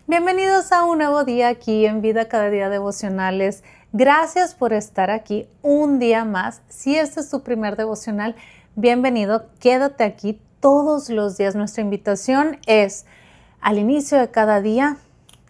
Bienvenidos a un nuevo día aquí en Vida Cada Día Devocionales. Gracias por estar aquí un día más. Si este es tu primer devocional, bienvenido. Quédate aquí todos los días. Nuestra invitación es al inicio de cada día,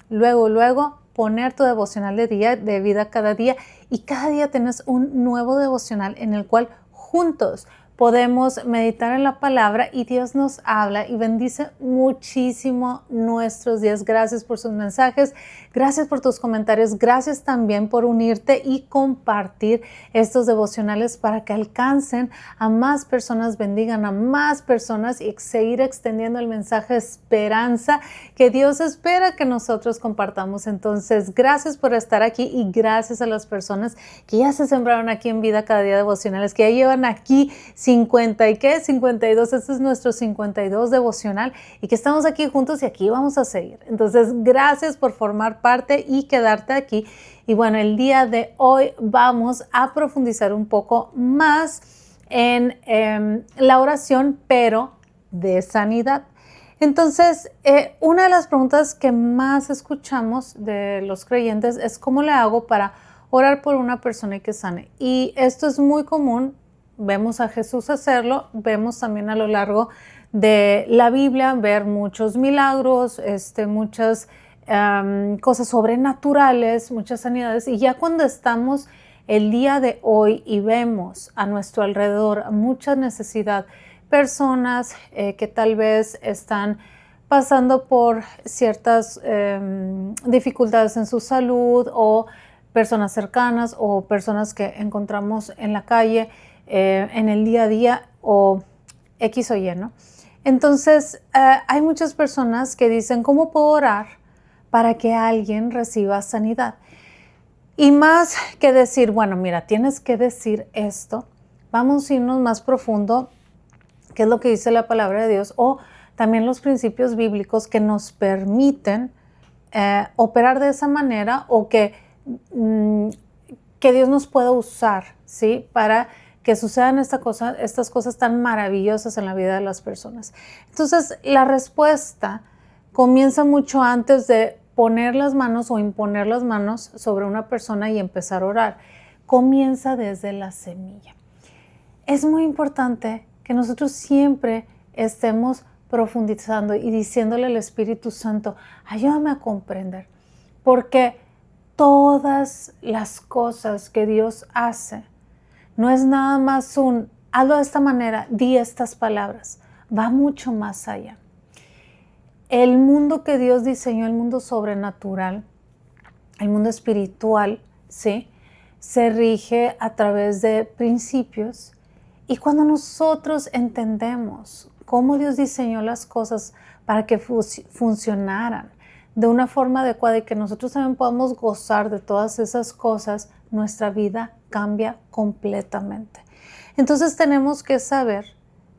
luego poner tu devocional de Vida Cada Día, y cada día tienes un nuevo devocional en el cual juntos podemos meditar en la palabra y Dios nos habla y bendice muchísimo nuestros días. Gracias por sus mensajes, gracias por tus comentarios, gracias también por unirte y compartir estos devocionales para que alcancen a más personas, bendigan a más personas y seguir extendiendo el mensaje de esperanza que Dios espera que nosotros compartamos. Entonces, gracias por estar aquí y gracias a las personas que ya se sembraron aquí en Vida Cada Día Devocionales, que ya llevan aquí 52, este es nuestro 52 devocional y que estamos aquí juntos y aquí vamos a seguir. Entonces, gracias por formar parte y quedarte aquí. Y bueno, el día de hoy vamos a profundizar un poco más en la oración, pero de sanidad. Entonces, una de las preguntas que más escuchamos de los creyentes es ¿cómo le hago para orar por una persona y que sane? Y esto es muy común. Vemos a Jesús hacerlo, vemos también a lo largo de la Biblia ver muchos milagros, muchas cosas sobrenaturales, muchas sanidades. Y ya cuando estamos el día de hoy y vemos a nuestro alrededor mucha necesidad, personas que tal vez están pasando por ciertas dificultades en su salud, o personas cercanas o personas que encontramos en la calle, en el día a día, o X o Y, ¿no? Entonces, hay muchas personas que dicen, ¿cómo puedo orar para que alguien reciba sanidad? Y más que decir, bueno, mira, tienes que decir esto, vamos a irnos más profundo, qué es lo que dice la palabra de Dios, o también los principios bíblicos que nos permiten operar de esa manera, o que Dios nos pueda usar, ¿sí? Para que sucedan estas cosas tan maravillosas en la vida de las personas. Entonces, la respuesta comienza mucho antes de poner las manos o imponer las manos sobre una persona y empezar a orar. Comienza desde la semilla. Es muy importante que nosotros siempre estemos profundizando y diciéndole al Espíritu Santo, ayúdame a comprender, porque todas las cosas que Dios hace no es nada más hazlo de esta manera, di estas palabras, va mucho más allá. El mundo que Dios diseñó, el mundo sobrenatural, el mundo espiritual, ¿sí?, se rige a través de principios. Y cuando nosotros entendemos cómo Dios diseñó las cosas para que funcionaran de una forma adecuada y que nosotros también podamos gozar de todas esas cosas, nuestra vida cambia completamente. Entonces tenemos que saber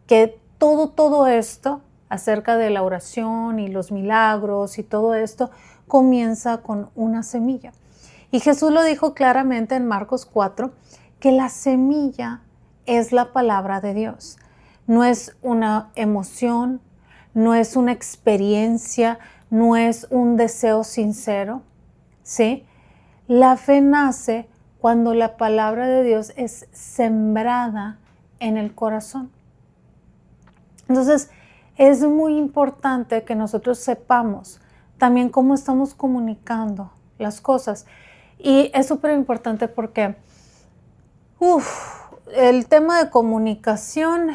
que todo esto acerca de la oración y los milagros y todo esto comienza con una semilla. Y Jesús lo dijo claramente en Marcos 4, que la semilla es la palabra de Dios. No es una emoción, no es una experiencia, no es un deseo sincero, ¿sí? La fe nace cuando la palabra de Dios es sembrada en el corazón. Entonces, es muy importante que nosotros sepamos también cómo estamos comunicando las cosas. Y es súper importante porque el tema de comunicación,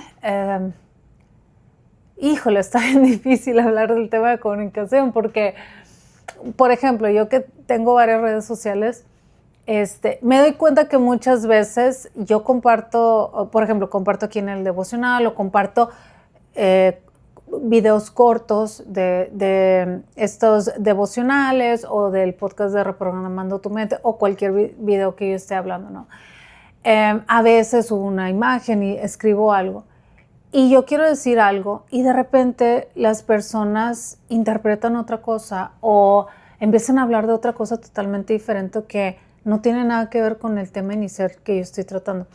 está bien difícil hablar del tema de comunicación porque, por ejemplo, yo que tengo varias redes sociales, me doy cuenta que muchas veces yo comparto, por ejemplo, comparto aquí en el devocional o comparto videos cortos de estos devocionales o del podcast de Reprogramando tu Mente o cualquier video que yo esté hablando, ¿no? A veces subo una imagen y escribo algo y yo quiero decir algo y de repente las personas interpretan otra cosa o empiezan a hablar de otra cosa totalmente diferente que no tiene nada que ver con el tema inicial que yo estoy tratando.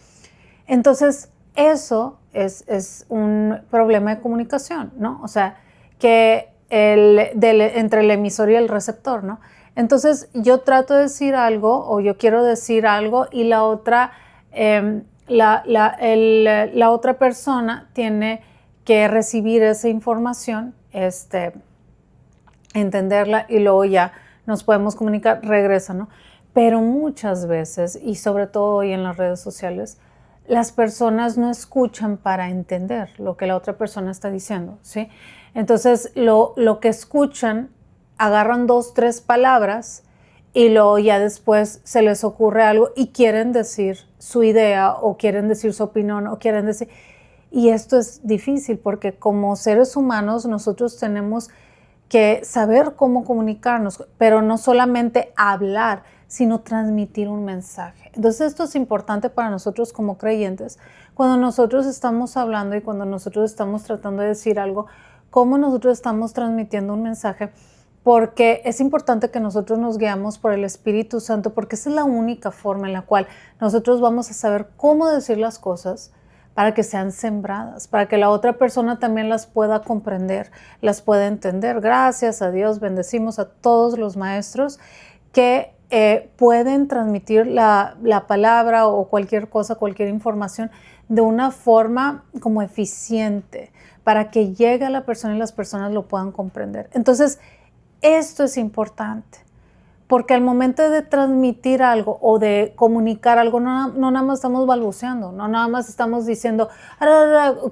Entonces, eso es un problema de comunicación, ¿no? O sea, que entre el emisor y el receptor, ¿no? Entonces yo trato de decir algo o yo quiero decir algo y la otra persona tiene que recibir esa información, entenderla y luego ya nos podemos comunicar, regresa, ¿no? Pero muchas veces, y sobre todo hoy en las redes sociales, las personas no escuchan para entender lo que la otra persona está diciendo, ¿sí? Entonces, lo que escuchan, agarran 2, 3 palabras y luego ya después se les ocurre algo y quieren decir su idea o quieren decir su opinión o quieren decir... Y esto es difícil porque como seres humanos nosotros tenemos que saber cómo comunicarnos, pero no solamente hablar, sino transmitir un mensaje. Entonces esto es importante para nosotros como creyentes. Cuando nosotros estamos hablando y cuando nosotros estamos tratando de decir algo, cómo nosotros estamos transmitiendo un mensaje, porque es importante que nosotros nos guiamos por el Espíritu Santo, porque esa es la única forma en la cual nosotros vamos a saber cómo decir las cosas para que sean sembradas, para que la otra persona también las pueda comprender, las pueda entender. Gracias a Dios, bendecimos a todos los maestros que pueden transmitir la palabra o cualquier cosa, cualquier información de una forma como eficiente para que llegue a la persona y las personas lo puedan comprender. Entonces, esto es importante. Porque al momento de transmitir algo o de comunicar algo, no nada más estamos balbuceando, no nada más estamos diciendo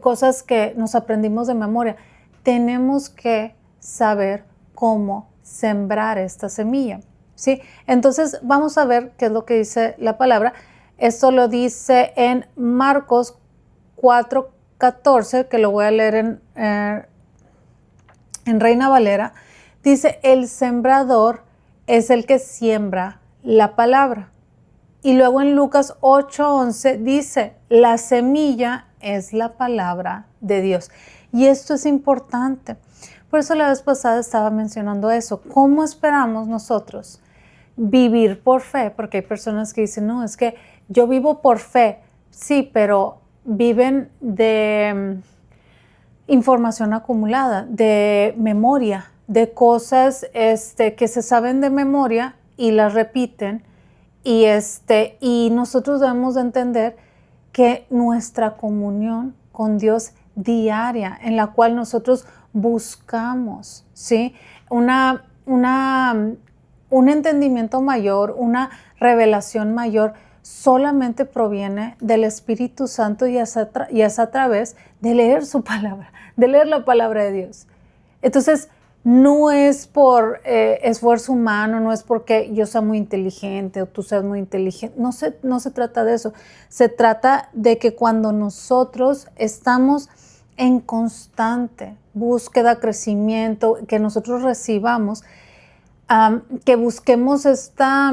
cosas que nos aprendimos de memoria. Tenemos que saber cómo sembrar esta semilla, ¿sí? Entonces vamos a ver qué es lo que dice la palabra. Esto lo dice en Marcos 4:14, que lo voy a leer en Reina Valera. Dice, el sembrador es el que siembra la palabra. Y luego en Lucas 8:11 dice, la semilla es la palabra de Dios. Y esto es importante. Por eso la vez pasada estaba mencionando eso. ¿Cómo esperamos nosotros vivir por fe? Porque hay personas que dicen, no, es que yo vivo por fe. Sí, pero viven de información acumulada, de memoria, de cosas que se saben de memoria y las repiten y nosotros debemos de entender que nuestra comunión con Dios diaria, en la cual nosotros buscamos, ¿sí? Un entendimiento mayor, una revelación mayor, solamente proviene del Espíritu Santo y es a través de leer su palabra, de leer la palabra de Dios. Entonces, no es por esfuerzo humano, no es porque yo sea muy inteligente o tú seas muy inteligente, no se trata de eso. Se trata de que cuando nosotros estamos en constante búsqueda, crecimiento, que nosotros recibamos, que busquemos esta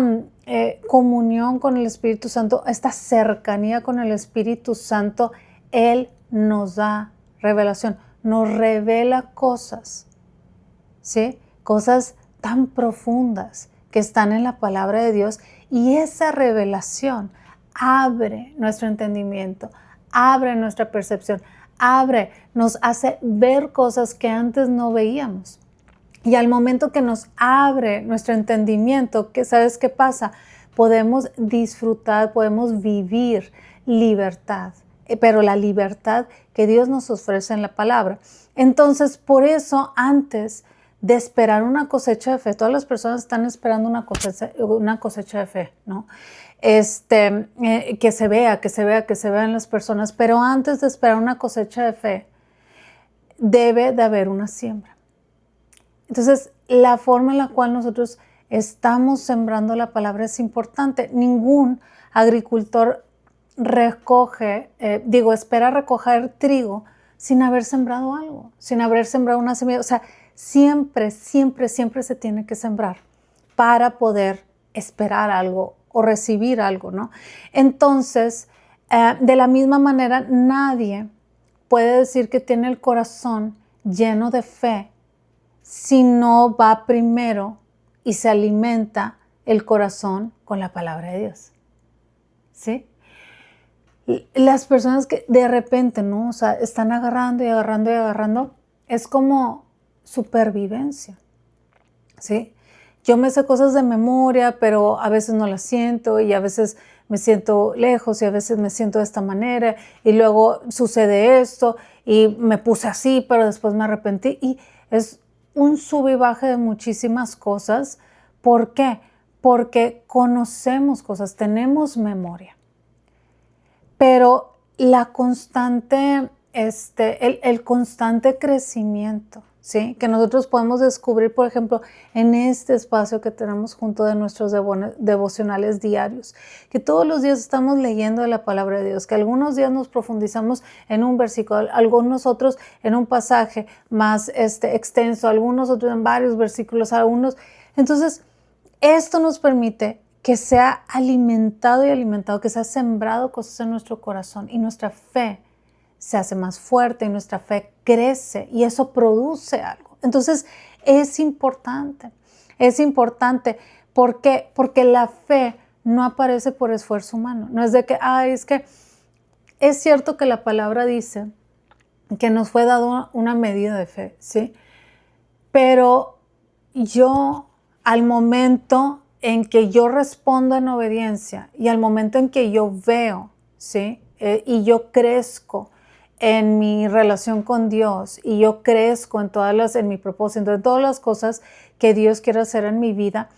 comunión con el Espíritu Santo, esta cercanía con el Espíritu Santo, Él nos da revelación, nos revela cosas, ¿sí? Cosas tan profundas que están en la palabra de Dios y esa revelación abre nuestro entendimiento, abre nuestra percepción, nos hace ver cosas que antes no veíamos. Y al momento que nos abre nuestro entendimiento, ¿sabes qué pasa? Podemos disfrutar, podemos vivir libertad, pero la libertad que Dios nos ofrece en la palabra. Entonces, por eso, antes de esperar una cosecha de fe, todas las personas están esperando una cosecha de fe, ¿no? Que se vea en las personas, pero antes de esperar una cosecha de fe, debe de haber una siembra. Entonces, la forma en la cual nosotros estamos sembrando la palabra es importante. Ningún agricultor espera recoger trigo sin haber sembrado algo, sin haber sembrado una semilla. O sea, siempre se tiene que sembrar para poder esperar algo o recibir algo, ¿no? Entonces, de la misma manera, nadie puede decir que tiene el corazón lleno de fe si no va primero y se alimenta el corazón con la palabra de Dios, ¿sí? Las personas que de repente, ¿no? O sea, están agarrando, es como supervivencia, ¿sí? Yo me sé cosas de memoria, pero a veces no las siento y a veces me siento lejos y a veces me siento de esta manera y luego sucede esto y me puse así, pero después me arrepentí y es un sub y baje de muchísimas cosas. ¿Por qué? Porque conocemos cosas, tenemos memoria, pero la constante, el constante crecimiento, ¿sí? Que nosotros podemos descubrir, por ejemplo, en este espacio que tenemos junto de nuestros devocionales diarios, que todos los días estamos leyendo de la palabra de Dios, que algunos días nos profundizamos en un versículo, algunos otros en un pasaje más extenso, algunos otros en varios versículos, algunos. Entonces, esto nos permite que sea alimentado y alimentado, que sea sembrado cosas en nuestro corazón y nuestra fe se hace más fuerte y nuestra fe crece y eso produce algo. Entonces es importante. ¿Por qué? Porque la fe no aparece por esfuerzo humano. No es de que, es que es cierto que la palabra dice que nos fue dado una medida de fe, ¿sí? Pero yo, al momento en que yo respondo en obediencia y al momento en que yo veo, ¿sí? Y yo crezco en mi relación con Dios y yo crezco en mi propósito, en todas las cosas que Dios quiere hacer en mi vida,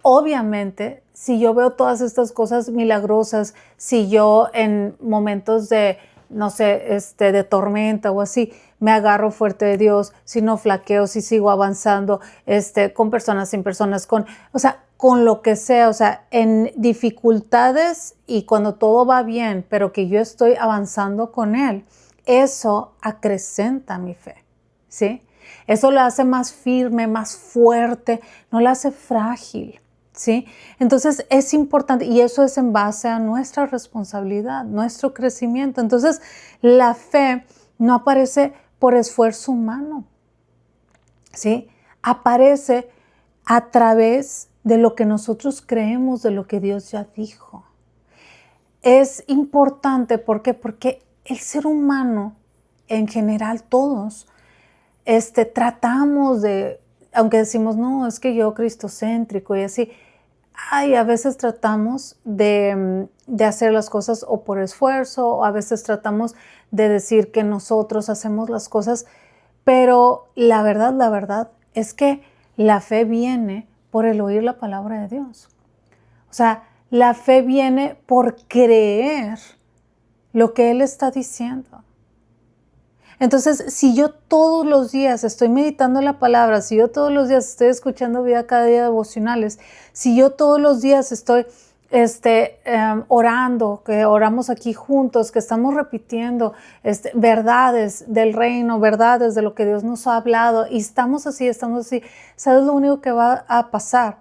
obviamente, si yo veo todas estas cosas milagrosas, si yo en momentos de, no sé, de tormenta o así, me agarro fuerte de Dios, si no flaqueo, si sigo avanzando, con personas, sin personas, con lo que sea, en dificultades y cuando todo va bien, pero que yo estoy avanzando con Él, eso acrecenta mi fe, ¿sí? Eso lo hace más firme, más fuerte, no la hace frágil, ¿sí? Entonces es importante y eso es en base a nuestra responsabilidad, nuestro crecimiento. Entonces la fe no aparece por esfuerzo humano, ¿sí? Aparece a través de lo que nosotros creemos, de lo que Dios ya dijo. Es importante, ¿por qué? Porque el ser humano, en general todos, tratamos de, aunque decimos, no, es que yo cristocéntrico y así, a veces tratamos de hacer las cosas o por esfuerzo, o a veces tratamos de decir que nosotros hacemos las cosas, pero la verdad es que la fe viene por el oír la palabra de Dios. O sea, la fe viene por creer lo que Él está diciendo. Entonces, si yo todos los días estoy meditando la palabra, si yo todos los días estoy escuchando Vida Cada Día devocionales, si yo todos los días estoy orando, que oramos aquí juntos, que estamos repitiendo verdades del reino, verdades de lo que Dios nos ha hablado y estamos así, ¿sabes lo único que va a pasar?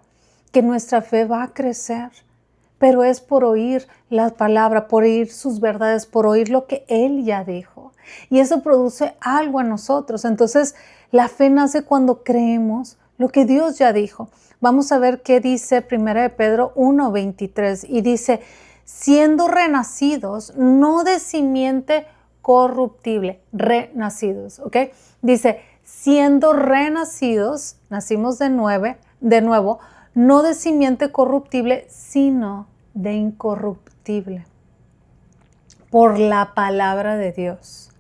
Que nuestra fe va a crecer. Pero es por oír la palabra, por oír sus verdades, por oír lo que Él ya dijo. Y eso produce algo en nosotros. Entonces, la fe nace cuando creemos lo que Dios ya dijo. Vamos a ver qué dice 1 Pedro 1:23. Y dice, siendo renacidos, no de simiente corruptible, renacidos, ¿ok? Dice, siendo renacidos, nacimos de nuevo, no de simiente corruptible, sino de incorruptible, por la palabra de Dios.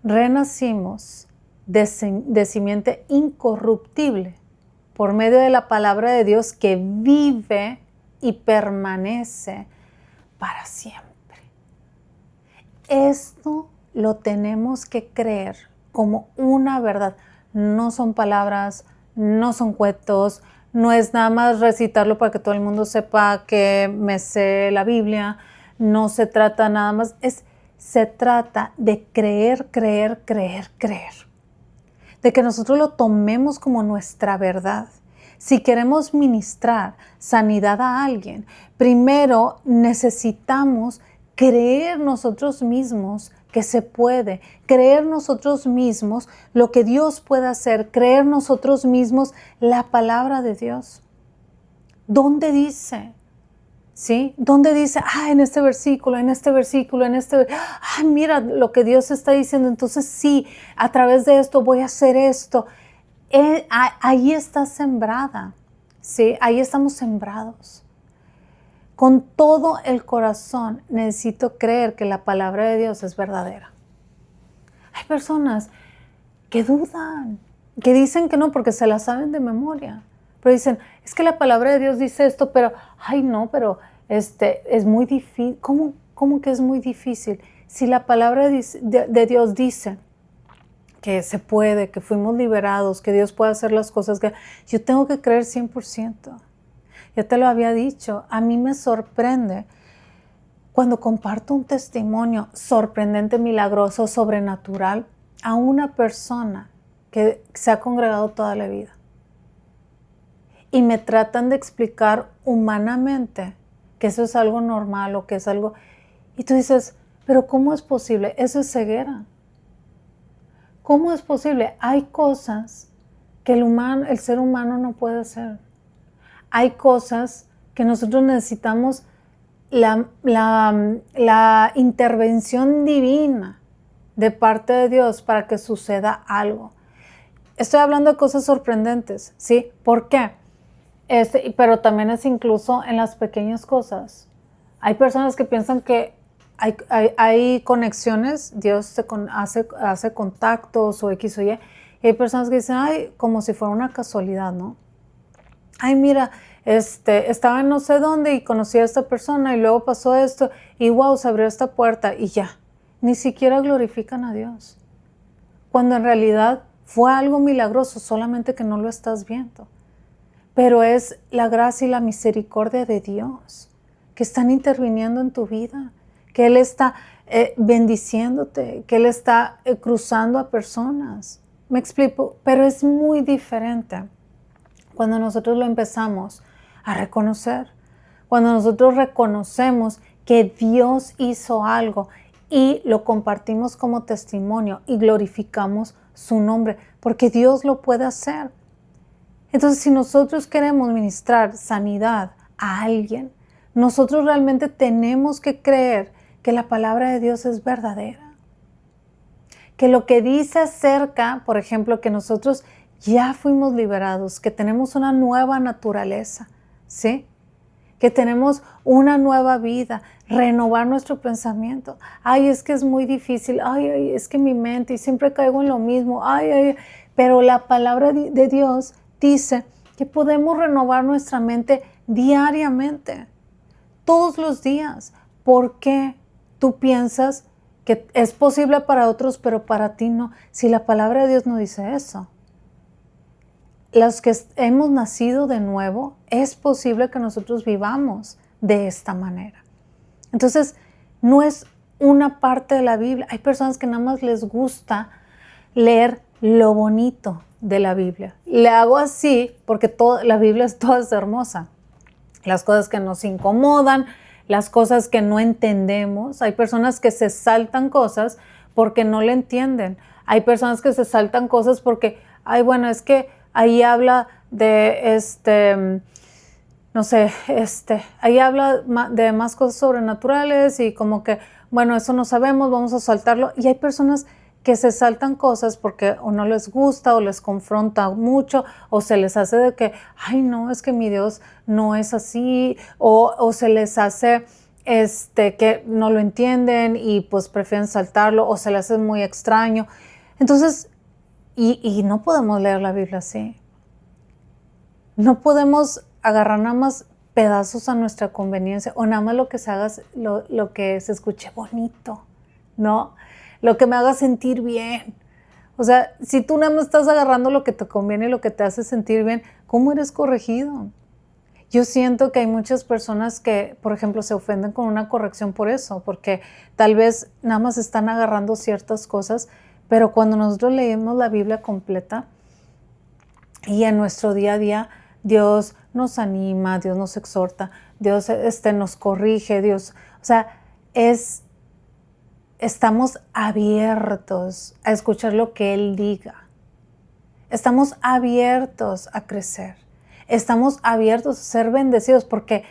Renacimos de simiente incorruptible, por medio de la palabra de Dios que vive y permanece para siempre. Esto lo tenemos que creer como una verdad. No son palabras, no son cuentos, no es nada más recitarlo para que todo el mundo sepa que me sé la Biblia, no se trata nada más, se trata de creer, de que nosotros lo tomemos como nuestra verdad. Si queremos ministrar sanidad a alguien, primero necesitamos creer nosotros mismos que se puede, creer nosotros mismos lo que Dios puede hacer, creer nosotros mismos la palabra de Dios. ¿Dónde dice ¿Sí? ¿Dónde dice, en este versículo, en este versículo, mira lo que Dios está diciendo, entonces sí, a través de esto voy a hacer esto. Ahí está sembrada, ¿sí? Ahí estamos sembrados. Con todo el corazón necesito creer que la palabra de Dios es verdadera. Hay personas que dudan, que dicen que no porque se la saben de memoria. Pero dicen, es que la palabra de Dios dice esto, pero, es muy difícil. ¿Cómo que es muy difícil? Si la palabra de Dios dice que se puede, que fuimos liberados, que Dios puede hacer las cosas, que yo tengo que creer 100%. Ya te lo había dicho, a mí me sorprende cuando comparto un testimonio sorprendente, milagroso, sobrenatural a una persona que se ha congregado toda la vida. Y me tratan de explicar humanamente que eso es algo normal o que es algo... Y tú dices, pero ¿cómo es posible? Eso es ceguera. ¿Cómo es posible? Hay cosas que el ser humano no puede hacer. Hay cosas que nosotros necesitamos la intervención divina de parte de Dios para que suceda algo. Estoy hablando de cosas sorprendentes, ¿sí? ¿Por qué? Pero también es incluso en las pequeñas cosas. Hay personas que piensan que hay conexiones, Dios hace contactos o X o Y, y hay personas que dicen, como si fuera una casualidad, ¿no? Mira, estaba en no sé dónde y conocí a esta persona y luego pasó esto y wow, se abrió esta puerta y ya. Ni siquiera glorifican a Dios. Cuando en realidad fue algo milagroso, solamente que no lo estás viendo. Pero es la gracia y la misericordia de Dios que están interviniendo en tu vida, que Él está bendiciéndote, que Él está cruzando a personas. Me explico, pero es muy diferente cuando nosotros lo empezamos a reconocer, cuando nosotros reconocemos que Dios hizo algo y lo compartimos como testimonio y glorificamos su nombre, porque Dios lo puede hacer. Entonces, si nosotros queremos ministrar sanidad a alguien, nosotros realmente tenemos que creer que la palabra de Dios es verdadera. Que lo que dice acerca, por ejemplo, que nosotros ya fuimos liberados, que tenemos una nueva naturaleza, ¿sí? Que tenemos una nueva vida, renovar nuestro pensamiento. Es que es muy difícil, es que mi mente, y siempre caigo en lo mismo, pero la palabra de Dios dice que podemos renovar nuestra mente diariamente, todos los días. ¿Por qué tú piensas que es posible para otros, pero para ti no? Si la palabra de Dios no dice eso. Los que hemos nacido de nuevo, es posible que nosotros vivamos de esta manera. Entonces, no es una parte de la Biblia. Hay personas que nada más les gusta leer lo bonito de la Biblia. Le hago así porque la Biblia es toda hermosa. Las cosas que nos incomodan, las cosas que no entendemos. Hay personas que se saltan cosas porque no le entienden. Hay personas que se saltan cosas porque, es que ahí habla de ahí habla de más cosas sobrenaturales y como que, eso no sabemos, vamos a saltarlo. Y hay personas que se saltan cosas porque o no les gusta o les confronta mucho o se les hace de que, no, es que mi Dios no es así, o se les hace que no lo entienden y pues prefieren saltarlo o se les hace muy extraño. Entonces, y no podemos leer la Biblia así. No podemos agarrar nada más pedazos a nuestra conveniencia o nada más lo que se haga, lo que se escuche bonito, ¿no? Lo que me haga sentir bien. O sea, si tú nada más estás agarrando lo que te conviene y lo que te hace sentir bien, ¿cómo eres corregido? Yo siento que hay muchas personas que, por ejemplo, se ofenden con una corrección por eso, porque tal vez nada más están agarrando ciertas cosas, pero cuando nosotros leemos la Biblia completa y en nuestro día a día, Dios nos anima, Dios nos exhorta, Dios nos corrige, Dios, estamos abiertos a escuchar lo que Él diga. Estamos abiertos a crecer. Estamos abiertos a ser bendecidos porque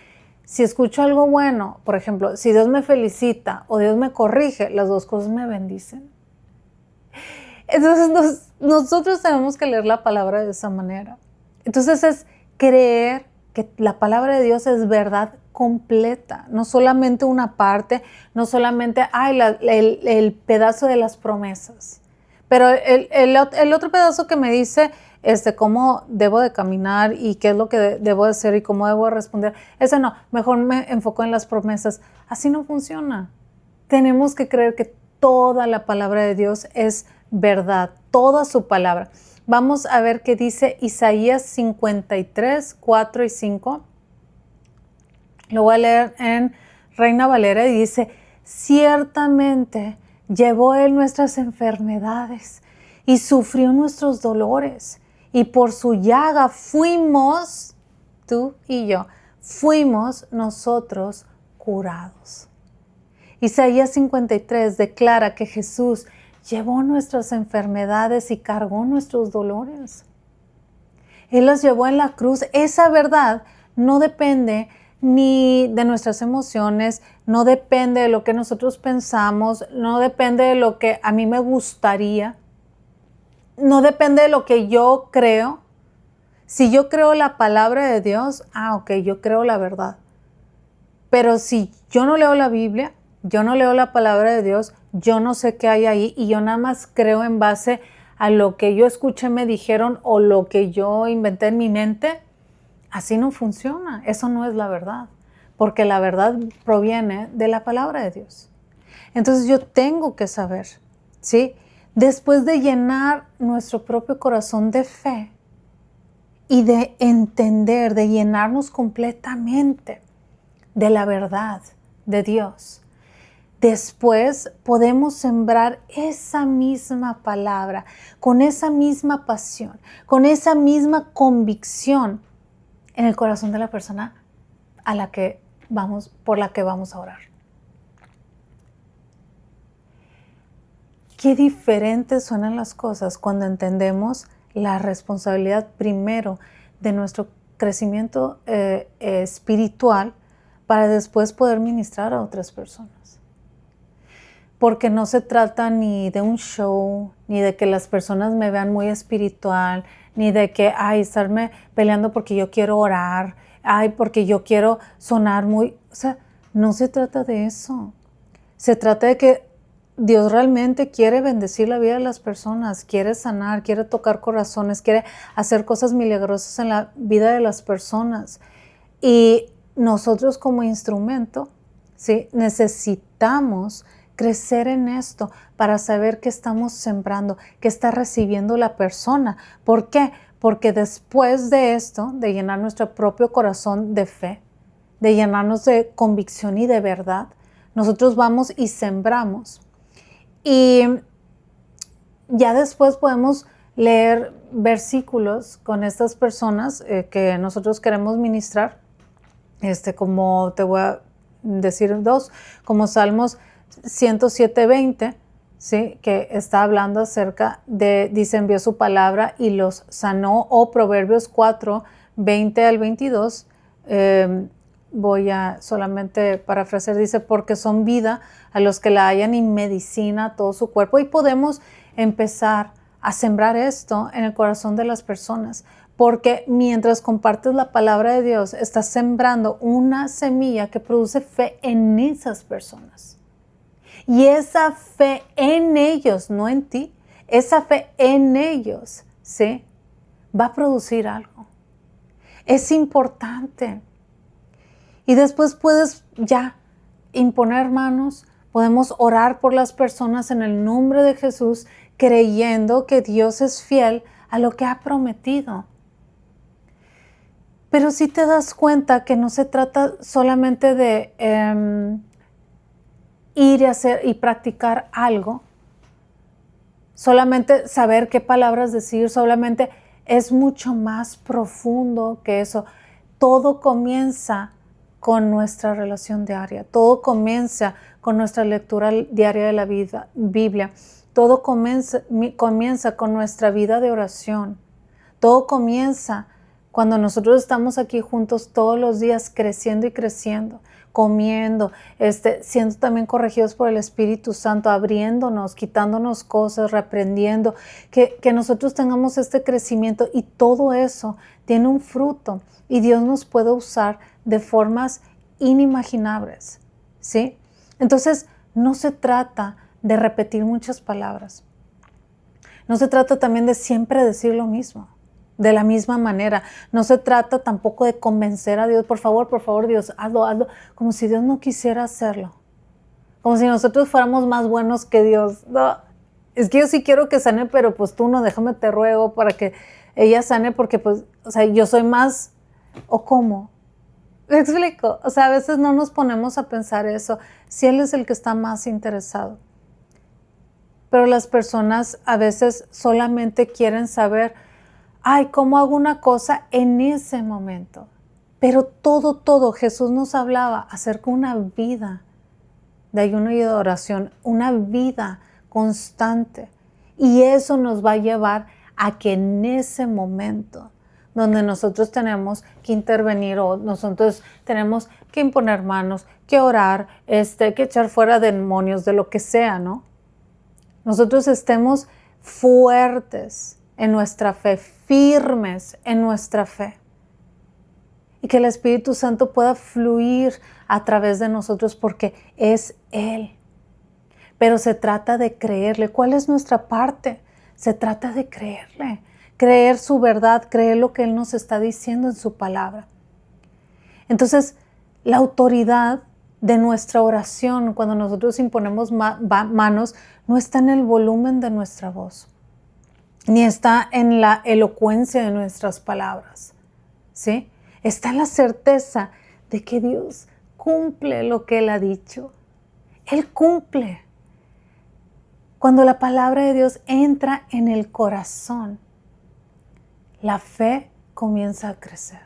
Si escucho algo bueno, por ejemplo, si Dios me felicita o Dios me corrige, las dos cosas me bendicen. Entonces nosotros tenemos que leer la palabra de esa manera. Entonces es creer que la palabra de Dios es verdad completa, no solamente una parte, no solamente el pedazo de las promesas. Pero el otro pedazo que me dice cómo debo de caminar y qué es lo que debo de hacer y cómo debo de responder, ese no, mejor me enfoco en las promesas. Así no funciona. Tenemos que creer que toda la palabra de Dios es verdad, toda su palabra. Vamos a ver qué dice Isaías 53, 4 y 5. Lo voy a leer en Reina Valera y dice, ciertamente llevó Él nuestras enfermedades y sufrió nuestros dolores, y por su llaga fuimos, tú y yo, fuimos nosotros curados. Isaías 53 declara que Jesús llevó nuestras enfermedades y cargó nuestros dolores. Él los llevó en la cruz. Esa verdad no depende ni de nuestras emociones, no depende de lo que nosotros pensamos, no depende de lo que a mí me gustaría, no depende de lo que yo creo. Si yo creo la palabra de Dios, ok, yo creo la verdad. Pero si yo no leo la Biblia, yo no leo la palabra de Dios, yo no sé qué hay ahí y yo nada más creo en base a lo que yo escuché, me dijeron o lo que yo inventé en mi mente, así no funciona. Eso no es la verdad, porque la verdad proviene de la palabra de Dios. Entonces yo tengo que saber, ¿sí? Después de llenar nuestro propio corazón de fe y de entender, de llenarnos completamente de la verdad de Dios, después podemos sembrar esa misma palabra, con esa misma pasión, con esa misma convicción en el corazón de la persona por la que vamos a orar. Qué diferentes suenan las cosas cuando entendemos la responsabilidad primero de nuestro crecimiento espiritual para después poder ministrar a otras personas. Porque no se trata ni de un show, ni de que las personas me vean muy espiritual, ni de que, estarme peleando porque yo quiero orar, porque yo quiero sonar muy... O sea, no se trata de eso. Se trata de que Dios realmente quiere bendecir la vida de las personas, quiere sanar, quiere tocar corazones, quiere hacer cosas milagrosas en la vida de las personas. Y nosotros como instrumento, ¿sí? Necesitamos crecer en esto para saber qué estamos sembrando, qué está recibiendo la persona. ¿Por qué? Porque después de esto, de llenar nuestro propio corazón de fe, de llenarnos de convicción y de verdad, nosotros vamos y sembramos. Y ya después podemos leer versículos con estas personas que nosotros queremos ministrar, como te voy a decir dos, como Salmos 107:20, ¿sí? Que está hablando acerca de, dice, envió su palabra y los sanó, o Proverbios 4:20 al 22, voy a solamente parafrasear, dice, porque son vida a los que la hallan y medicina a todo su cuerpo. Y podemos empezar a sembrar esto en el corazón de las personas, porque mientras compartes la palabra de Dios, estás sembrando una semilla que produce fe en esas personas. Y esa fe en ellos, no en ti, esa fe en ellos, ¿sí? Va a producir algo. Es importante. Y después puedes ya imponer manos, podemos orar por las personas en el nombre de Jesús, creyendo que Dios es fiel a lo que ha prometido. Pero si te das cuenta que no se trata solamente de ir y hacer y practicar algo, solamente saber qué palabras decir, solamente es mucho más profundo que eso. Todo comienza con nuestra relación diaria, todo comienza con nuestra lectura diaria de la Biblia, todo comienza con nuestra vida de oración, todo comienza Cuando nosotros estamos aquí juntos todos los días creciendo y creciendo, comiendo, siendo también corregidos por el Espíritu Santo, abriéndonos, quitándonos cosas, reprendiendo, que nosotros tengamos este crecimiento y todo eso tiene un fruto y Dios nos puede usar de formas inimaginables, ¿sí? Entonces, no se trata de repetir muchas palabras. No se trata también de siempre decir lo mismo, de la misma manera. No se trata tampoco de convencer a Dios, por favor, Dios, hazlo, como si Dios no quisiera hacerlo. Como si nosotros fuéramos más buenos que Dios. No, es que yo sí quiero que sane, pero pues tú no, déjame te ruego para que ella sane porque pues, o sea, yo soy más, ¿o cómo? ¿Me explico? O sea, a veces no nos ponemos a pensar eso, si Él es el que está más interesado. Pero las personas a veces solamente quieren saber, ay, ¿cómo hago una cosa en ese momento? Pero todo, Jesús nos hablaba acerca de una vida de ayuno y de oración, una vida constante. Y eso nos va a llevar a que en ese momento donde nosotros tenemos que intervenir o nosotros tenemos que imponer manos, que orar, que echar fuera demonios, de lo que sea, ¿no? Nosotros estemos fuertes en nuestra fe, firmes en nuestra fe. Y que el Espíritu Santo pueda fluir a través de nosotros porque es Él. Pero se trata de creerle. ¿Cuál es nuestra parte? Se trata de creerle. Creer su verdad, creer lo que Él nos está diciendo en su palabra. Entonces, la autoridad de nuestra oración, cuando nosotros imponemos manos, no está en el volumen de nuestra voz, ni está en la elocuencia de nuestras palabras, ¿sí? Está en la certeza de que Dios cumple lo que Él ha dicho. Él cumple. Cuando la palabra de Dios entra en el corazón, la fe comienza a crecer.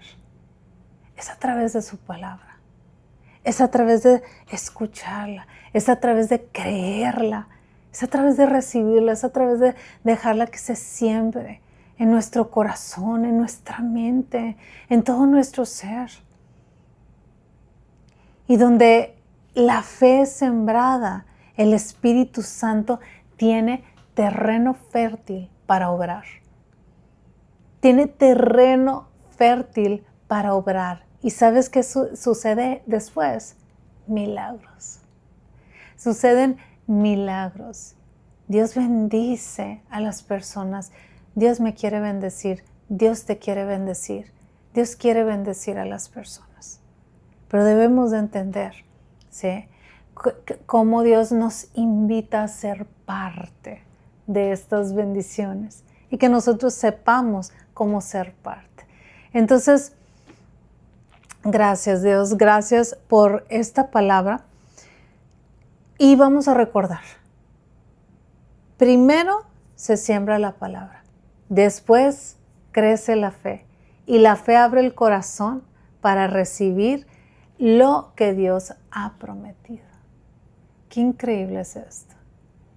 Es a través de su palabra. Es a través de escucharla, es a través de creerla, es a través de recibirla, es a través de dejarla que se siembre en nuestro corazón, en nuestra mente, en todo nuestro ser. Y donde la fe es sembrada, el Espíritu Santo tiene terreno fértil para obrar. Tiene terreno fértil para obrar. ¿Y sabes qué sucede después? Milagros. Suceden milagros. Dios bendice a las personas. Dios me quiere bendecir. Dios te quiere bendecir. Dios quiere bendecir a las personas. Pero debemos de entender, ¿sí?, cómo Dios nos invita a ser parte de estas bendiciones y que nosotros sepamos cómo ser parte. Entonces, gracias Dios, gracias por esta palabra. Y vamos a recordar, primero se siembra la palabra, después crece la fe y la fe abre el corazón para recibir lo que Dios ha prometido. Qué increíble es esto,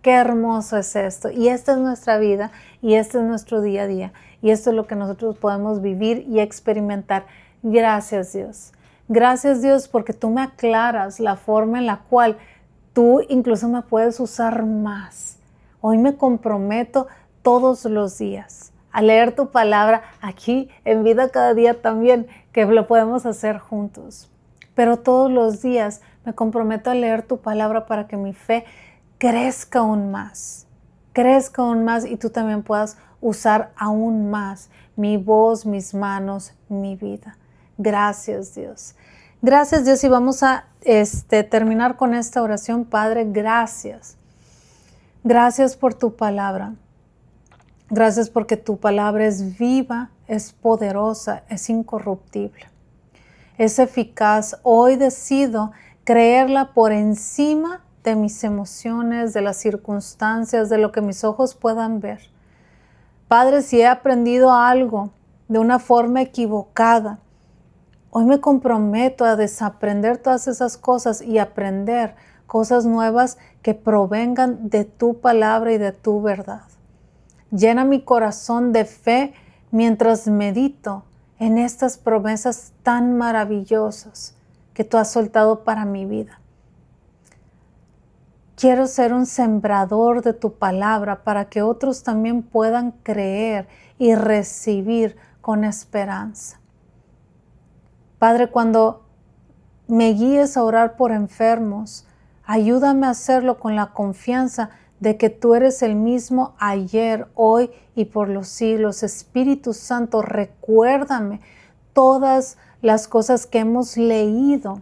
qué hermoso es esto. Y esta es nuestra vida y este es nuestro día a día y esto es lo que nosotros podemos vivir y experimentar. Gracias Dios. Gracias Dios porque tú me aclaras la forma en la cual tú incluso me puedes usar más. Hoy me comprometo todos los días a leer tu palabra aquí en Vida Cada Día también, que lo podemos hacer juntos. Pero todos los días me comprometo a leer tu palabra para que mi fe crezca aún más y tú también puedas usar aún más mi voz, mis manos, mi vida. Gracias Dios. Gracias Dios y vamos a terminar con esta oración. Padre, gracias. Gracias por tu palabra. Gracias porque tu palabra es viva, es poderosa, es incorruptible, es eficaz. Hoy decido creerla por encima de mis emociones, de las circunstancias, de lo que mis ojos puedan ver. Padre, si he aprendido algo de una forma equivocada, hoy me comprometo a desaprender todas esas cosas y aprender cosas nuevas que provengan de tu palabra y de tu verdad. Llena mi corazón de fe mientras medito en estas promesas tan maravillosas que tú has soltado para mi vida. Quiero ser un sembrador de tu palabra para que otros también puedan creer y recibir con esperanza. Padre, cuando me guíes a orar por enfermos, ayúdame a hacerlo con la confianza de que tú eres el mismo ayer, hoy y por los siglos. Espíritu Santo, recuérdame todas las cosas que hemos leído.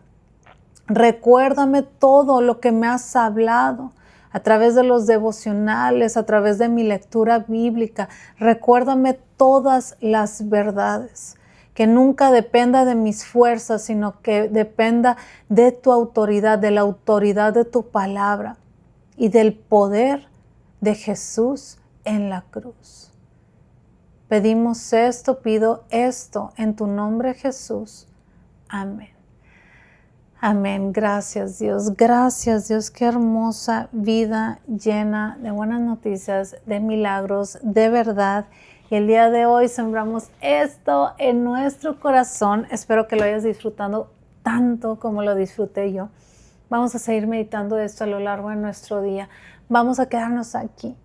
Recuérdame todo lo que me has hablado a través de los devocionales, a través de mi lectura bíblica. Recuérdame todas las verdades. Que nunca dependa de mis fuerzas, sino que dependa de tu autoridad, de la autoridad de tu palabra y del poder de Jesús en la cruz. Pedimos esto, pido esto en tu nombre, Jesús. Amén. Amén. Gracias, Dios. Gracias, Dios. Qué hermosa vida llena de buenas noticias, de milagros, de verdad. Y el día de hoy sembramos esto en nuestro corazón. Espero que lo hayas disfrutado tanto como lo disfruté yo. Vamos a seguir meditando esto a lo largo de nuestro día. Vamos a quedarnos aquí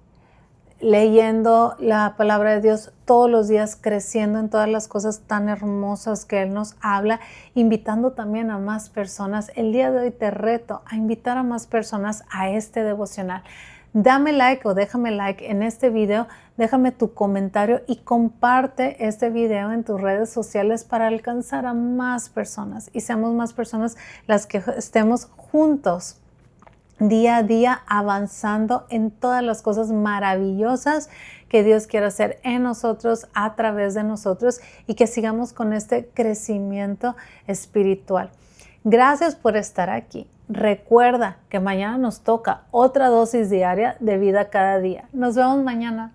leyendo la palabra de Dios todos los días, creciendo en todas las cosas tan hermosas que Él nos habla, invitando también a más personas. El día de hoy te reto a invitar a más personas a este devocional. Dame like o déjame like en este video, déjame tu comentario y comparte este video en tus redes sociales para alcanzar a más personas y seamos más personas las que estemos juntos día a día avanzando en todas las cosas maravillosas que Dios quiere hacer en nosotros, a través de nosotros y que sigamos con este crecimiento espiritual. Gracias por estar aquí. Recuerda que mañana nos toca otra dosis diaria de vida cada día. Nos vemos mañana.